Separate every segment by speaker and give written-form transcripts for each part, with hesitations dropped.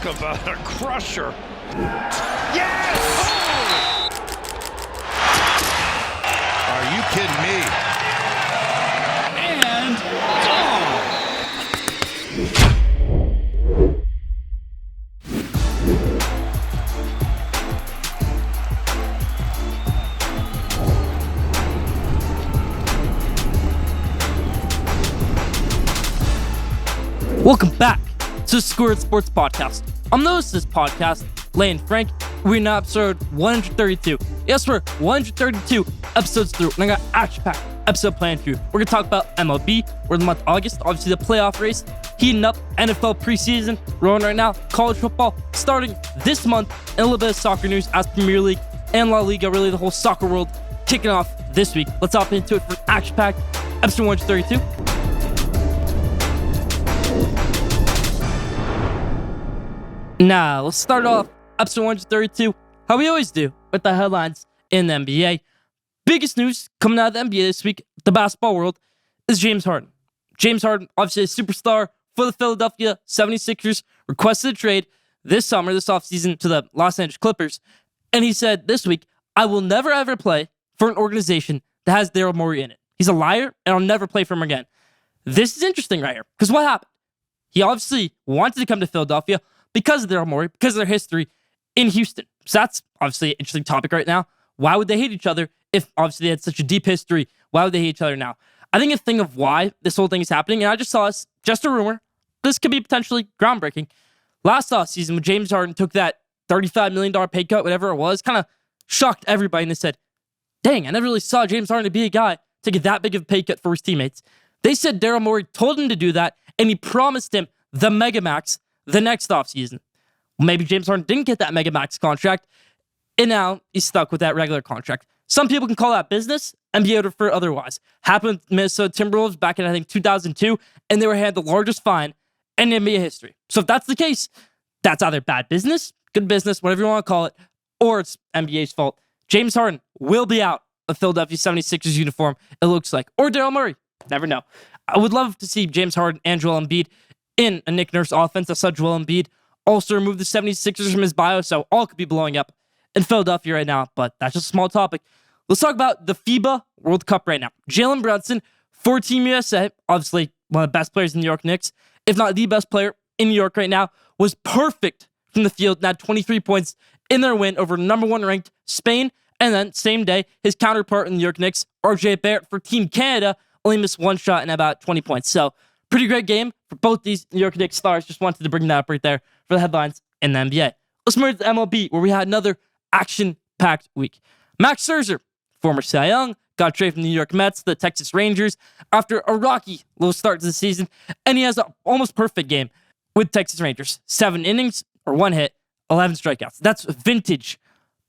Speaker 1: Talk about a crusher. Yes! Oh!
Speaker 2: Are you kidding me?
Speaker 1: And gone.
Speaker 3: Welcome back to the Schoolyard Sports Podcast. I'm the host of this podcast, Lane Frank. We're in episode 132. Yes, we're 132 episodes through, and I got action-packed episode planned for you. We're going to talk about MLB. We're in the month of August, obviously the playoff race, heating up, NFL preseason, rolling right now, college football starting this month, and a little bit of soccer news as Premier League and La Liga, really the whole soccer world kicking off this week. Let's hop into it for an action-packed episode 132. Now, let's start off episode 132, how we always do, with the headlines in the NBA. Biggest news coming out of the NBA this week, the basketball world, is James Harden. James Harden, obviously a superstar for the Philadelphia 76ers, requested a trade this offseason to the Los Angeles Clippers. And he said this week, I will never ever play for an organization that has Daryl Morey in it. He's a liar, and I'll never play for him again. This is interesting right here, because what happened? He obviously wanted to come to Philadelphia because of Daryl Morey, because of their history in Houston. So that's obviously an interesting topic right now. Why would they hate each other if obviously they had such a deep history? Why would they hate each other now? I think a thing of why this whole thing is happening, and I just saw this, just a rumor, this could be potentially groundbreaking. Last offseason, when James Harden took that $35 million pay cut, whatever it was, kind of shocked everybody, and they said, dang, I never really saw James Harden to be a guy to get that big of a pay cut for his teammates. They said Daryl Morey told him to do that, and he promised him the mega max the next offseason. Maybe James Harden didn't get that mega max contract, and now he's stuck with that regular contract. Some people can call that business, NBA would refer otherwise. Happened with Minnesota Timberwolves back in, I think, 2002, and they were handed the largest fine in NBA history. So if that's the case, that's either bad business, good business, whatever you want to call it, or it's NBA's fault. James Harden will be out of Philadelphia 76ers uniform, it looks like. Or Daryl Morey. Never know. I would love to see James Harden and Joel Embiid in a Nick Nurse offense. I saw Joel Embiid also remove the 76ers from his bio, so all could be blowing up in Philadelphia right now, but that's just a small topic. Let's talk about the FIBA World Cup right now. Jalen Brunson for Team USA, obviously one of the best players in the New York Knicks, if not the best player in New York right now, was perfect from the field and had 23 points in their win over number one ranked Spain. And then, same day, his counterpart in the New York Knicks, RJ Barrett for Team Canada, only missed one shot and about 20 points. So, pretty great game for both these New York Knicks stars. Just wanted to bring that up right there for the headlines in the NBA. Let's move to the MLB, where we had another action-packed week. Max Scherzer, former Cy Young, got traded from the New York Mets to the Texas Rangers after a rocky little start to the season, and he has an almost perfect game with Texas Rangers. 7 innings, or 1 hit, 11 strikeouts. That's vintage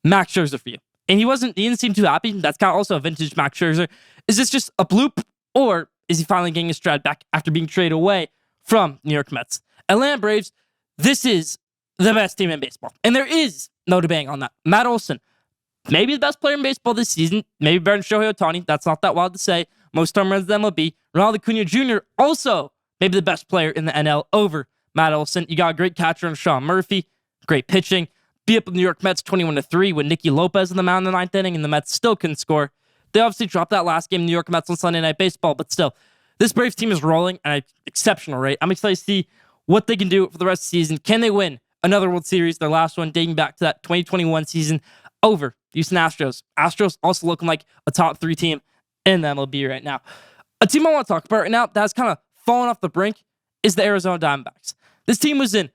Speaker 3: Max Scherzer for you. And he didn't seem too happy. That's kind of also a vintage Max Scherzer. Is this just a bloop, or is he finally getting his stride back after being traded away from New York Mets? Atlanta Braves, this is the best team in baseball. And there is no debating on that. Matt Olson, maybe the best player in baseball this season. Maybe better than Shohei Ohtani. That's not that wild to say. Most home runs in the MLB. Ronald Acuna Jr., also maybe the best player in the NL over Matt Olson. You got a great catcher in Sean Murphy. Great pitching. Beat up the New York Mets 21-3 with Nicky Lopez in the mound in the 9th inning, and the Mets still couldn't score. They obviously dropped that last game, New York Mets on Sunday Night Baseball, but still, this Braves team is rolling at an exceptional rate. I'm excited to see what they can do for the rest of the season. Can they win another World Series, their last one dating back to that 2021 season over Houston Astros? Astros also looking like a top 3 team in the MLB right now. A team I want to talk about right now that has kind of fallen off the brink is the Arizona Diamondbacks. This team was in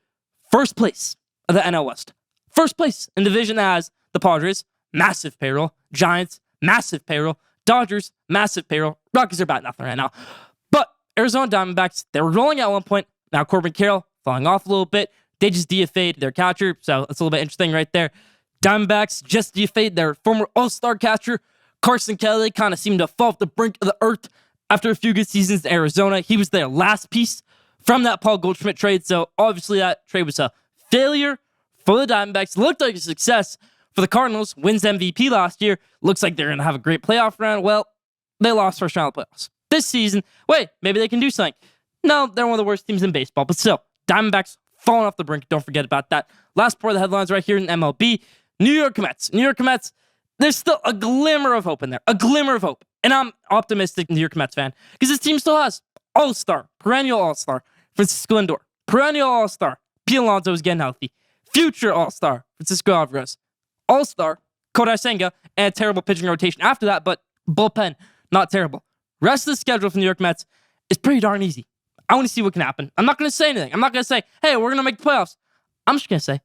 Speaker 3: first place of the NL West. First place in the division that has the Padres, massive payroll. Giants, massive payroll. Dodgers, massive payroll. Rockies are about nothing right now. But Arizona Diamondbacks, they were rolling at one point. Now Corbin Carroll falling off a little bit. They just DFA'd their catcher, so that's a little bit interesting right there. Diamondbacks just DFA'd their former All-Star catcher. Carson Kelly kind of seemed to fall off the brink of the earth after a few good seasons in Arizona. He was their last piece from that Paul Goldschmidt trade, so obviously that trade was a failure for the Diamondbacks. Looked like a success for the Cardinals. Wins MVP last year. Looks like they're going to have a great playoff round. Well, they lost first round of playoffs. This season, maybe they can do something. No, they're one of the worst teams in baseball, but still, Diamondbacks falling off the brink. Don't forget about that. Last part of the headlines right here in MLB. New York Mets. New York Mets, there's still a glimmer of hope in there. A glimmer of hope. And I'm optimistic, New York Mets fan, because this team still has all-star, perennial all-star, Francisco Lindor. Perennial all-star, Pete Alonso is getting healthy. Future all-star, Francisco Alvarez. All-star, Kodai Senga, and a terrible pitching rotation after that, but bullpen, not terrible. Rest of the schedule for the New York Mets is pretty darn easy. I want to see what can happen. I'm not going to say anything. I'm not going to say, hey, we're going to make the playoffs. I'm just going to say,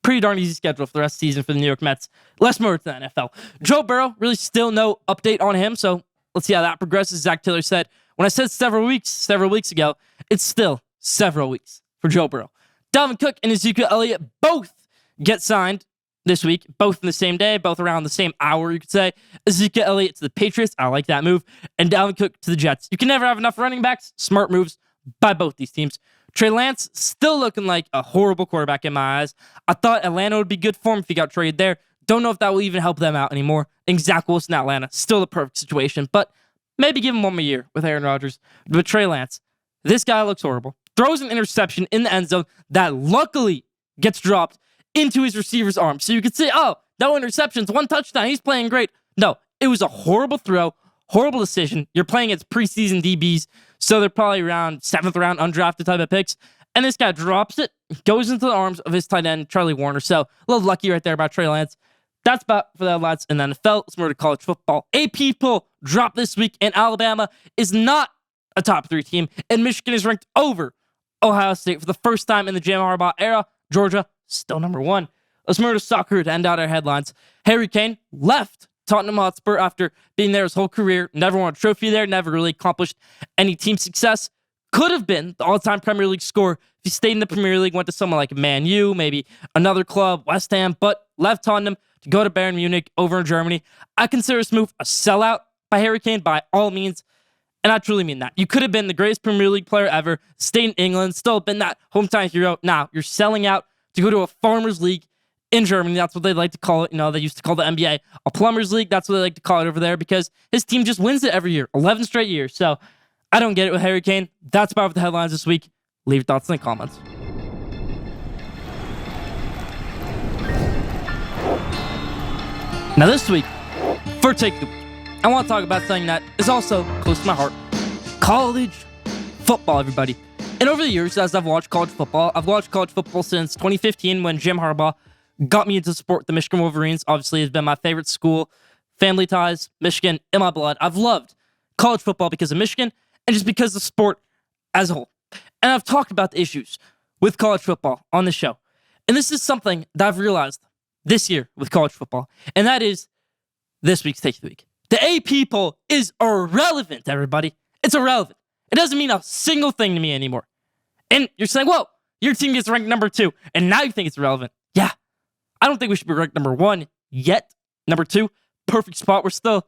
Speaker 3: pretty darn easy schedule for the rest of the season for the New York Mets. Let's move to the NFL. Joe Burrow, really still no update on him, so let's see how that progresses. Zach Taylor said, when I said several weeks ago, it's still several weeks for Joe Burrow. Dalvin Cook and Ezekiel Elliott both get signed this week, both in the same day, both around the same hour, you could say. Ezekiel Elliott to the Patriots, I like that move, and Dalvin Cook to the Jets. You can never have enough running backs. Smart moves by both these teams. Trey Lance still looking like a horrible quarterback in my eyes. I thought Atlanta would be good for him if he got traded there. Don't know if that will even help them out anymore. And Zach Wilson, Atlanta, still the perfect situation, but maybe give him 1 more year with Aaron Rodgers. But Trey Lance, this guy looks horrible. Throws an interception in the end zone that luckily gets dropped into his receiver's arm. So you could say, oh, no interceptions, 1 touchdown, he's playing great. No, it was a horrible throw, horrible decision. You're playing against preseason DBs, so they're probably around 7th round undrafted type of picks. And this guy drops it, goes into the arms of his tight end, Charlie Warner. So a little lucky right there about Trey Lance. That's about for the headlines in the NFL. Let's move to college football. AP poll dropped this week, and Alabama is not a top 3 team, and Michigan is ranked over Ohio State for the first time in the Jim Harbaugh era. Georgia, still number 1. Let's move to soccer to end out our headlines. Harry Kane left Tottenham Hotspur after being there his whole career. Never won a trophy there, never really accomplished any team success. Could have been the all-time Premier League scorer if he stayed in the Premier League, went to someone like Man U, maybe another club, West Ham, but left Tottenham to go to Bayern Munich over in Germany. I consider this move a sellout by Harry Kane by all means, and I truly mean that. You could have been the greatest Premier League player ever, stayed in England, still been that hometown hero. Now you're selling out to go to a farmers league in Germany. That's what they like to call it. You know, they used to call the NBA a plumbers league. That's what they like to call it over there because his team just wins it every year, 11 straight years. So I don't get it with Harry Kane. That's about the headlines this week. Leave your thoughts in the comments. Now this week, for Take of the Week, I want to talk about something that is also close to my heart. College football, everybody. And over the years, as I've watched college football since 2015 when Jim Harbaugh got me into sport. The Michigan Wolverines obviously has been my favorite school. Family ties, Michigan in my blood. I've loved college football because of Michigan and just because of the sport as a whole. And I've talked about the issues with college football on the show. And this is something that I've realized this year with college football. And that is this week's Take of the Week. The AP poll is irrelevant, everybody. It's irrelevant. It doesn't mean a single thing to me anymore. And you're saying, whoa, your team gets ranked number 2, and now you think it's irrelevant. Yeah. I don't think we should be ranked number 1 yet. Number 2, perfect spot. We're still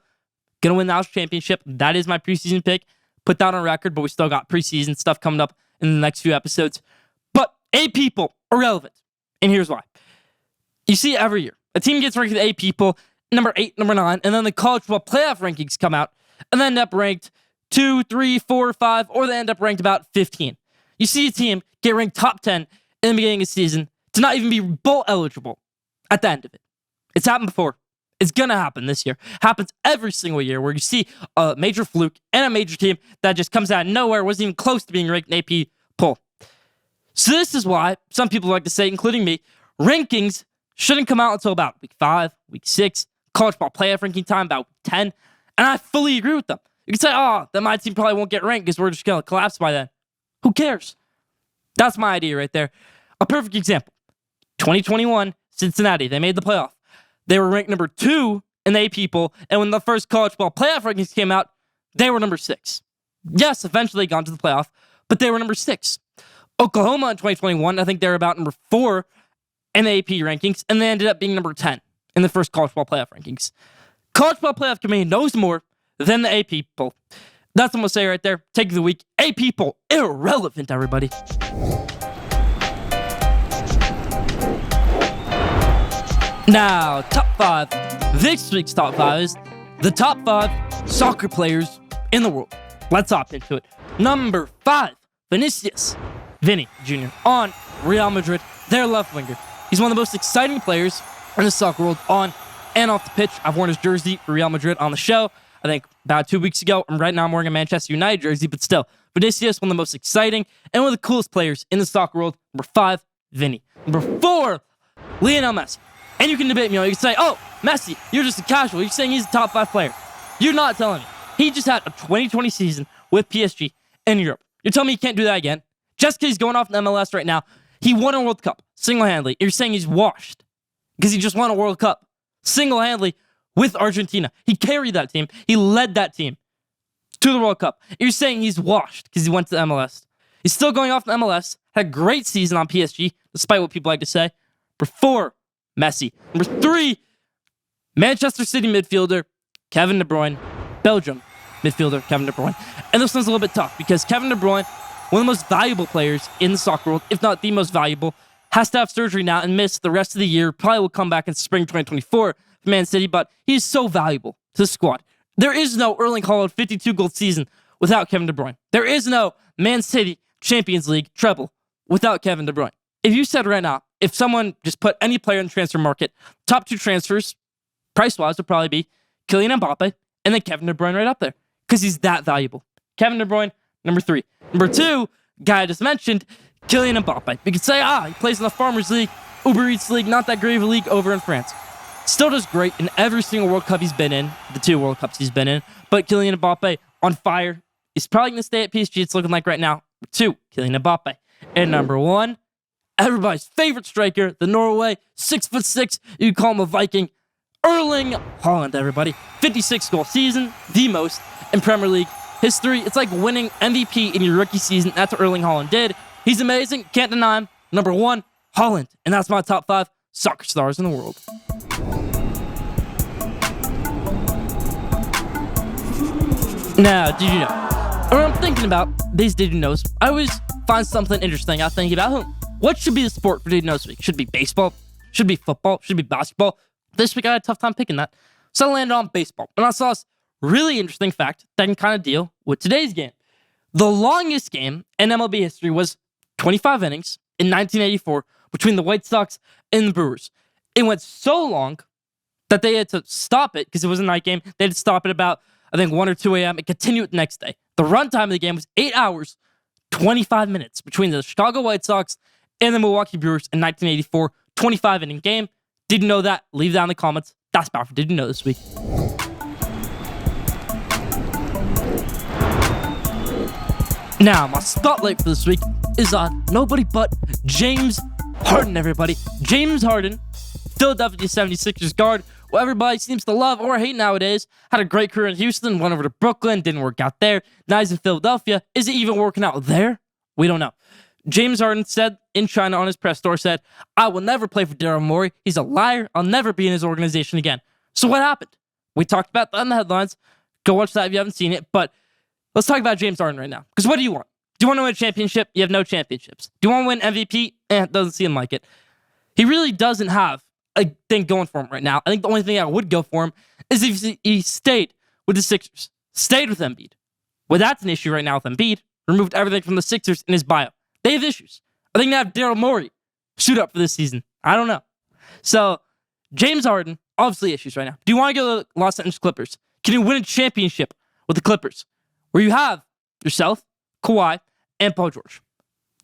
Speaker 3: going to win the House Championship. That is my preseason pick. Put that on record, but we still got preseason stuff coming up in the next few episodes. But AP poll, irrelevant. And here's why. You see it every year. A team gets ranked with AP poll, number 8, number 9, and then the college football playoff rankings come out, and then end up ranked 2, 3, 4, 5, or they end up ranked about 15. You see a team get ranked top 10 in the beginning of the season to not even be bowl eligible at the end of it. It's happened before. It's going to happen this year. Happens every single year where you see a major fluke and a major team that just comes out of nowhere, wasn't even close to being ranked in AP poll. So this is why some people like to say, including me, rankings shouldn't come out until about week 5, week 6, college ball playoff ranking time about week 10. And I fully agree with them. You can say, oh, then my team probably won't get ranked because we're just going to collapse by then. Who cares? That's my idea right there. A perfect example. 2021, Cincinnati, they made the playoff. They were ranked number 2 in the AP poll, and when the first college ball playoff rankings came out, they were number 6. Yes, eventually they got to the playoff, but they were number 6. Oklahoma in 2021, I think they were about number 4 in the AP rankings, and they ended up being number 10 in the first college ball playoff rankings. College ball playoff committee knows more than the AP poll. That's what I'm going to say right there. Take of the week. AP poll, irrelevant, everybody. Now, top 5. This week's top 5 is the top 5 soccer players in the world. Let's hop into it. Number 5, Vinny Jr. on Real Madrid, their left winger. He's one of the most exciting players in the soccer world on and off the pitch. I've worn his jersey for Real Madrid on the show, I think about 2 weeks ago. And right now I'm wearing a Manchester United jersey, but still, Vinicius, one of the most exciting and one of the coolest players in the soccer world. Number 5, Vinny. Number 4, Lionel Messi. And you can debate me on it. You can say, oh, Messi, you're just a casual. You're saying he's a top 5 player. You're not telling me. He just had a 2020 season with PSG in Europe. You're telling me he can't do that again? Just because he's going off in MLS right now, he won a World Cup single-handedly. You're saying he's washed because he just won a World Cup single-handedly with Argentina. He carried that team. He led that team to the World Cup. You're saying he's washed because he went to the MLS. He's still going off in MLS. Had a great season on PSG, despite what people like to say. Number 4, Messi. Number 3, Manchester City midfielder, Kevin De Bruyne. Belgium midfielder, Kevin De Bruyne. And this one's a little bit tough because Kevin De Bruyne, one of the most valuable players in the soccer world, if not the most valuable, has to have surgery now and miss the rest of the year. Probably will come back in spring 2024 for Man City, but he's so valuable to the squad. There is no Erling Haaland 52-goal season without Kevin De Bruyne. There is no Man City Champions League treble without Kevin De Bruyne. If you said right now, if someone just put any player in the transfer market, top 2 transfers, price-wise, would probably be Kylian Mbappe and then Kevin De Bruyne right up there because he's that valuable. Kevin De Bruyne, number 3. Number 2, guy I just mentioned, Kylian Mbappe. You could say, he plays in the Farmers League, Uber Eats League, not that great of a league over in France. Still does great in every single World Cup he's been in, the 2 World Cups he's been in. But Kylian Mbappe on fire. He's probably going to stay at PSG, it's looking like right now. Number 2, Kylian Mbappe. And number 1, everybody's favorite striker, the Norway, 6'6", you can call him a Viking, Erling Haaland, everybody. 56-goal season, the most in Premier League history. It's like winning MVP in your rookie season. That's what Erling Haaland did. He's amazing. Can't deny him. Number 1, Haaland. And that's my top 5 soccer stars in the world. Now, did you know? When I'm thinking about these Did You Knows, I always find something interesting. I think about what should be the sport for Did You Know this week? Should it be baseball? Should it be football? Should it be basketball? This week I had a tough time picking that. So I landed on baseball. And I saw this really interesting fact that can kind of deal with today's game. The longest game in MLB history was 25 innings in 1984 between the White Sox and the Brewers. It went so long that they had to stop it because it was a night game. They had to stop it about, I think, 1 or 2 a.m. and continue it the next day. The runtime of the game was 8 hours, 25 minutes between the Chicago White Sox and the Milwaukee Brewers in 1984. 25-inning game. Didn't know that? Leave that in the comments. That's about for Did You Know this week. Now, my spotlight for this week is on nobody but James Harden, everybody. James Harden, Philadelphia 76ers guard, who everybody seems to love or hate nowadays. Had a great career in Houston, went over to Brooklyn, didn't work out there. Now he's in Philadelphia. Is it even working out there? We don't know. James Harden said in China on his press tour, said, I will never play for Daryl Morey. He's a liar. I'll never be in his organization again. So what happened? We talked about that in the headlines. Go watch that if you haven't seen it. But let's talk about James Harden right now. Because what do you want? Do you want to win a championship? You have no championships. Do you want to win MVP? It doesn't seem like it. He really doesn't have a thing going for him right now. I think the only thing I would go for him is if he stayed with the Sixers. Stayed with Embiid. Well, that's an issue right now with Embiid. Removed everything from the Sixers in his bio. They have issues. I think they have Daryl Morey suit up for this season. I don't know. So, James Harden, obviously issues right now. Do you want to go to the Los Angeles Clippers? Can you win a championship with the Clippers? Where you have yourself, Kawhi, and Paul George?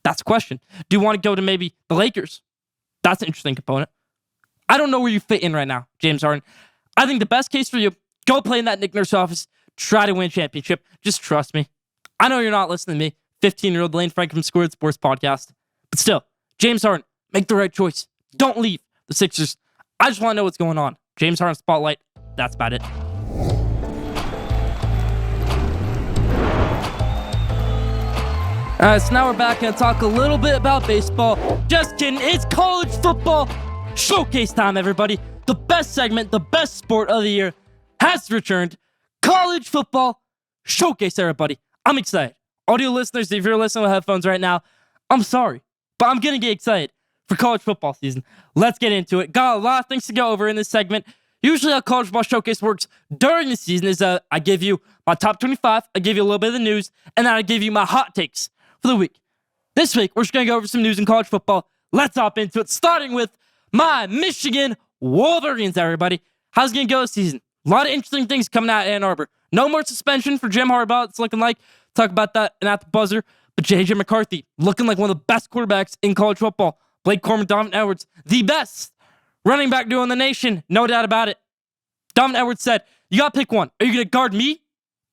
Speaker 3: That's a question. Do you want to go to maybe the Lakers? That's an interesting component. I don't know where you fit in right now, James Harden. I think the best case for you, go play in that Nick Nurse office, try to win a championship. Just trust me. I know you're not listening to me, 15-year-old Lane Frank from Squared Sports Podcast. But still, James Harden, make the right choice. Don't leave the Sixers. I just want to know what's going on. James Harden Spotlight. That's about it. All right, so now we're back and talk a little bit about baseball. Just kidding. It's college football showcase time, everybody. The best segment, the best sport of the year has returned. College football showcase, everybody. I'm excited. Audio listeners, if you're listening with headphones right now, I'm sorry, but I'm going to get excited for college football season. Let's get into it. Got a lot of things to go over in this segment. Usually how college football showcase works during the season is I give you my top 25, I give you a little bit of the news, and then I give you my hot takes for the week. This week, we're just going to go over some news in college football. Let's hop into it, starting with my Michigan Wolverines, everybody. How's it going to go this season? A lot of interesting things coming out of Ann Arbor. No more suspension for Jim Harbaugh, it's looking like. Talk about that and at the buzzer. But J.J. McCarthy, looking like one of the best quarterbacks in college football. Blake Corum, Donovan Edwards, the best running back duo in the nation. No doubt about it. Donovan Edwards said, you got to pick one. Are you going to guard me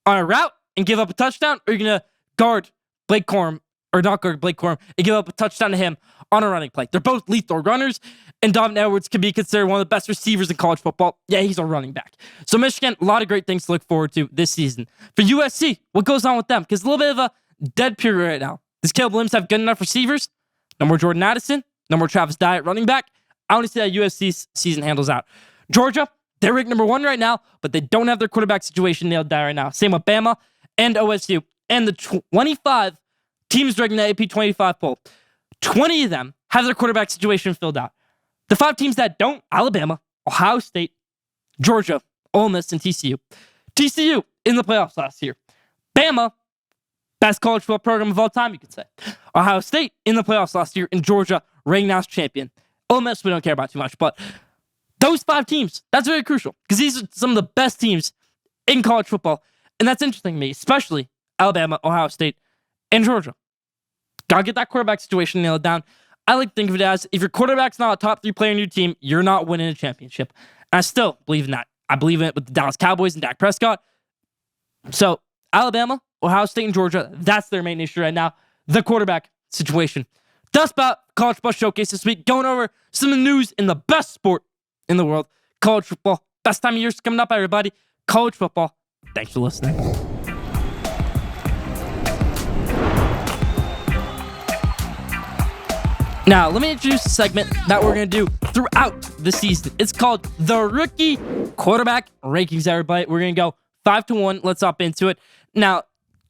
Speaker 3: on a route and give up a touchdown? Or are you going to guard Blake Corum, or not guard Blake Corum, and give up a touchdown to him on a running play? They're both lethal runners, and Donovan Edwards can be considered one of the best receivers in college football. Yeah, he's a running back. So Michigan, a lot of great things to look forward to this season. For USC, what goes on with them? Because a little bit of a dead period right now. Does Caleb Williams have good enough receivers? No more Jordan Addison. No more Travis Dye at running back. I want to see how USC's season handles out. Georgia, they're ranked number 1 right now, but they don't have their quarterback situation nailed down right now. Same with Bama and OSU. And the 25 teams ranked in the AP 25 poll, 20 of them have their quarterback situation filled out. The 5 teams that don't, Alabama, Ohio State, Georgia, Ole Miss, and TCU. TCU in the playoffs last year. Bama, best college football program of all time, you could say. Ohio State in the playoffs last year, and Georgia, reigning as champion. Ole Miss, we don't care about too much, but those 5 teams, that's very crucial, because these are some of the best teams in college football, and that's interesting to me, especially Alabama, Ohio State, and Georgia. Gotta get that quarterback situation nailed down. I like to think of it as, if your quarterback's not a top 3 player in your team, you're not winning a championship. And I still believe in that. I believe in it with the Dallas Cowboys and Dak Prescott. So, Alabama, Ohio State, and Georgia, that's their main issue right now, the quarterback situation. That's about College Football Showcase this week, going over some of the news in the best sport in the world, college football. Best time of year is coming up, everybody. College football. Thanks for listening. Now, let me introduce a segment that we're going to do throughout the season. It's called the Rookie Quarterback Rankings, everybody. We're going to go 5-1. Let's hop into it. Now,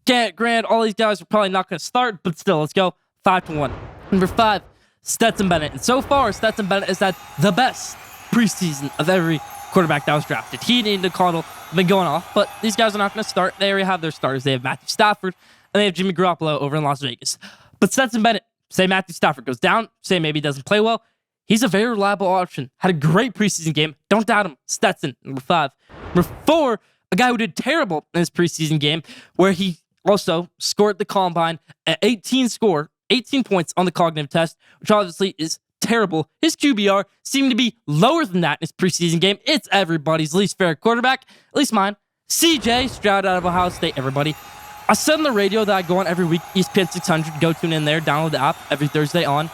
Speaker 3: granted, all these guys are probably not going to start, but still, let's go 5-1. Number 5, Stetson Bennett. And so far, Stetson Bennett has had the best preseason of every quarterback that was drafted. He and Andy Connell have been going off, but these guys are not going to start. They already have their starters. They have Matthew Stafford, and they have Jimmy Garoppolo over in Las Vegas. But Stetson Bennett, say Matthew Stafford goes down, say maybe he doesn't play well, he's a very reliable option. Had a great preseason game. Don't doubt him. Stetson, number 5. Number 4, a guy who did terrible in his preseason game, where he also scored the combine at 18 points on the cognitive test, which obviously is terrible. His QBR seemed to be lower than that in his preseason game. It's everybody's least favorite quarterback, at least mine. CJ Stroud out of Ohio State, everybody. I said on the radio that I go on every week, ESPN 600, go tune in there, download the app every Thursday on.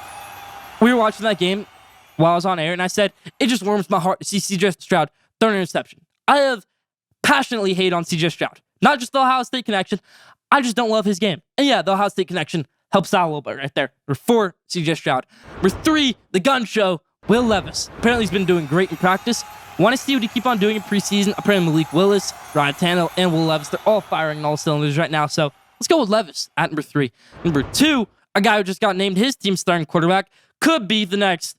Speaker 3: We were watching that game while I was on air, and I said, it just warms my heart to see CJ Stroud throw an interception. I have passionately hate on CJ Stroud. Not just the Ohio State connection, I just don't love his game. And yeah, the Ohio State connection helps out a little bit right there. Number 4, CJ Stroud. Number 3, the gun show, Will Levis. Apparently he's been doing great in practice. Want to see what he keep on doing in preseason. Apparently Malik Willis, Ryan Tannehill, and Will Levis, they're all firing on all cylinders right now. So let's go with Levis at number 3. Number 2, a guy who just got named his team starting quarterback, could be the next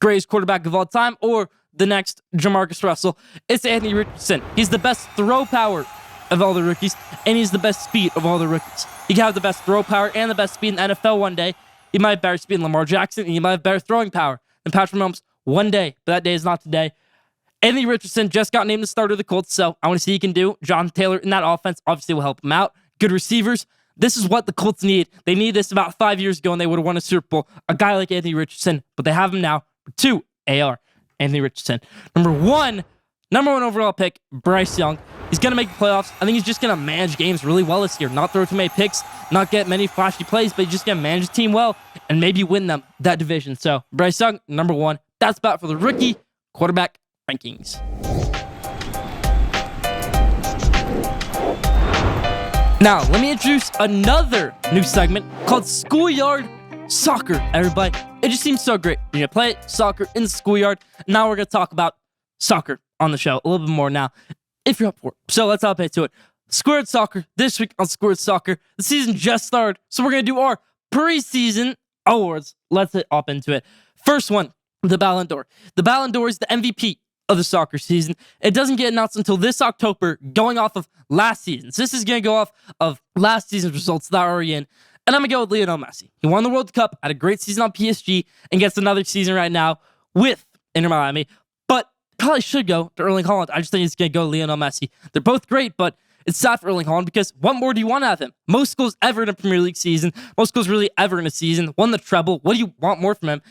Speaker 3: greatest quarterback of all time or the next Jamarcus Russell. It's Anthony Richardson. He's the best throw power of all the rookies, and he's the best speed of all the rookies. He can have the best throw power and the best speed in the NFL one day. He might have better speed than Lamar Jackson, and he might have better throwing power than Patrick Mahomes one day, but that day is not today. Anthony Richardson just got named the starter of the Colts, so I want to see what he can do. John Taylor in that offense obviously will help him out. Good receivers. This is what the Colts need. They needed this about 5 years ago, and they would have won a Super Bowl. A guy like Anthony Richardson, but they have him now. Number 2, AR, Anthony Richardson. Number 1 overall pick, Bryce Young. He's going to make the playoffs. I think he's just going to manage games really well this year. Not throw too many picks, not get many flashy plays, but he's just going to manage the team well and maybe win them that division. So, Bryce Young, number 1. That's about for the rookie quarterback rankings. Now, let me introduce another new segment called Schoolyard Soccer, everybody. It just seems so great. You're going to play soccer in the schoolyard. Now we're going to talk about soccer on the show a little bit more now, if you're up for it. So let's hop into it. Schoolyard Soccer, this week on Schoolyard Soccer. The season just started, so we're going to do our preseason awards. Let's hop into it. First one, the Ballon d'Or. The Ballon d'Or is the MVP of the soccer season. It doesn't get announced until this October, going off of last season. So this is going to go off of last season's results that are already in. And I'm going to go with Lionel Messi. He won the World Cup, had a great season on PSG, and gets another season right now with Inter Miami. But probably should go to Erling Haaland. I just think it's going to go to Lionel Messi. They're both great, but it's sad for Erling Haaland because what more do you want out of him? Most goals ever in a Premier League season. Most goals really ever in a season. Won the treble. What do you want more from him?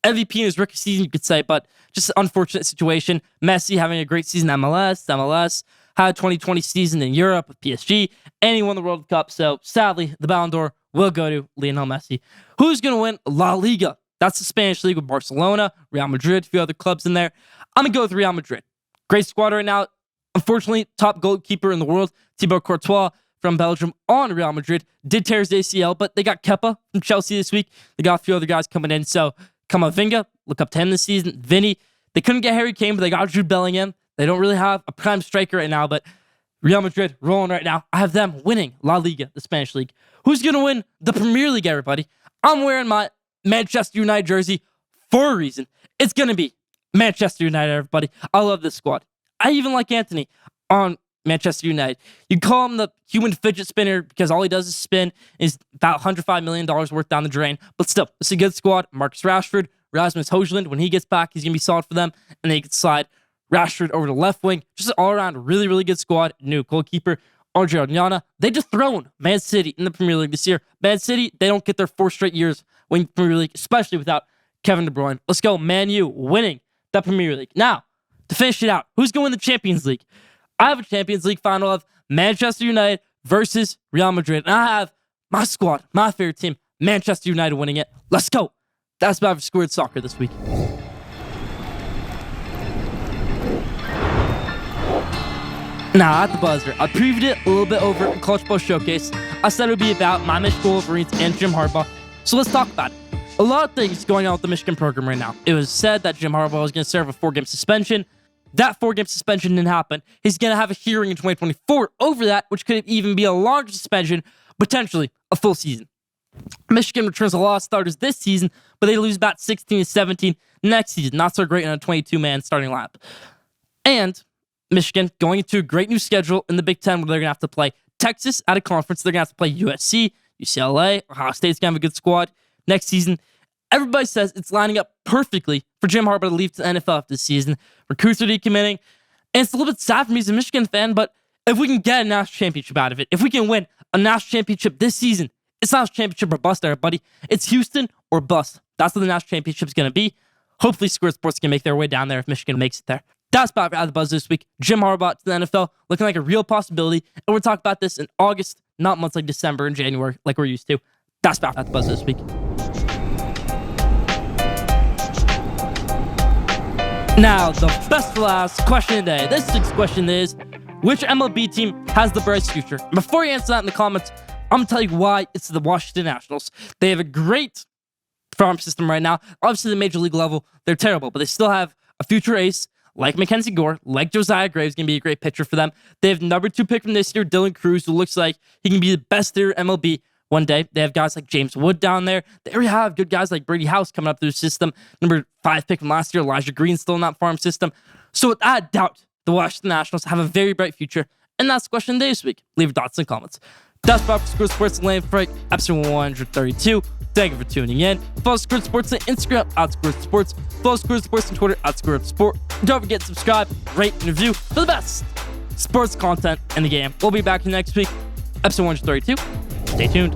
Speaker 3: MVP in his rookie season, you could say, but just an unfortunate situation. Messi having a great season in MLS, had a 2020 season in Europe with PSG, and he won the World Cup. So sadly, the Ballon d'Or will go to Lionel Messi. Who's going to win La Liga? That's the Spanish league with Barcelona, Real Madrid, a few other clubs in there. I'm going to go with Real Madrid. Great squad right now. Unfortunately, top goalkeeper in the world, Thibaut Courtois from Belgium on Real Madrid, did tear his ACL, but they got Kepa from Chelsea this week. They got a few other guys coming in. So Camavinga, look up to him this season. Vinny, they couldn't get Harry Kane, but they got Jude Bellingham. They don't really have a prime striker right now, but Real Madrid rolling right now. I have them winning La Liga, the Spanish league. Who's going to win the Premier League, everybody? I'm wearing my Manchester United jersey for a reason. It's going to be Manchester United, everybody. I love this squad. I even like Anthony on Manchester United. You call him the human fidget spinner because all he does is spin. Is about $105 million worth down the drain. But still, it's a good squad. Marcus Rashford, Rasmus Højlund, when he gets back, he's going to be solid for them. And they can slide Rashford over to left wing. Just an all-around really, really good squad. New goalkeeper, Andre Onana. They just thrown Man City in the Premier League this year. Man City, they don't get their 4 straight years winning the Premier League, especially without Kevin De Bruyne. Let's go, Man U winning the Premier League. Now, to finish it out, who's going to win the Champions League? I have a Champions League final of Manchester United versus Real Madrid. And I have my squad, my favorite team, Manchester United winning it. Let's go. That's about Squared Soccer this week. Now, at the buzzer, I previewed it a little bit over in Clutch Ball Showcase. I said it would be about my Michigan Wolverines and Jim Harbaugh. So let's talk about it. A lot of things going on with the Michigan program right now. It was said that Jim Harbaugh was going to serve a 4-game suspension. That 4-game suspension didn't happen. He's going to have a hearing in 2024 over that, which could even be a longer suspension, potentially a full season. Michigan returns a lot of starters this season, but they lose about 16 to 17 next season. Not so great in a 22-man starting lineup. And Michigan going into a great new schedule in the Big Ten where they're going to have to play Texas at a conference. They're going to have to play USC, UCLA, Ohio State's going to have a good squad next season. Everybody says it's lining up perfectly for Jim Harbaugh to leave to the NFL this season. Recruits are decommitting. And it's a little bit sad for me as a Michigan fan, but if we can get a national championship out of it, if we can win a national championship this season, it's not a championship or bust, everybody. It's Houston or bust. That's what the national championship is going to be. Hopefully, Square Sports can make their way down there if Michigan makes it there. That's about out of the buzz this week. Jim Harbaugh to the NFL looking like a real possibility. And we'll talk about this in August, not months like December and January like we're used to. That's about out of the buzz this week. Now, the best for last question of the day. This week's question is, which MLB team has the brightest future? And before you answer that in the comments, I'm going to tell you why it's the Washington Nationals. They have a great farm system right now. Obviously, the major league level, they're terrible, but they still have a future ace like Mackenzie Gore, like Josiah Graves, going to be a great pitcher for them. They have number 2 pick from this year, Dylan Cruz, who looks like he can be the best hitter in MLB one day. They have guys like James Wood down there. They already have good guys like Brady House coming up through the system. Number 5 pick from last year, Elijah Green, still in that farm system. So without doubt, the Washington Nationals have a very bright future. And that's the question of the day this week. Leave your thoughts in the comments. That's about for Square Sports Lane Fright, episode 132. Thank you for tuning in. Follow Square Sports on Instagram, @SquareSports. Follow Square Sports on Twitter, @SquareSport. Don't forget to subscribe, rate, and review for the best sports content in the game. We'll be back next week, episode 132. Stay tuned.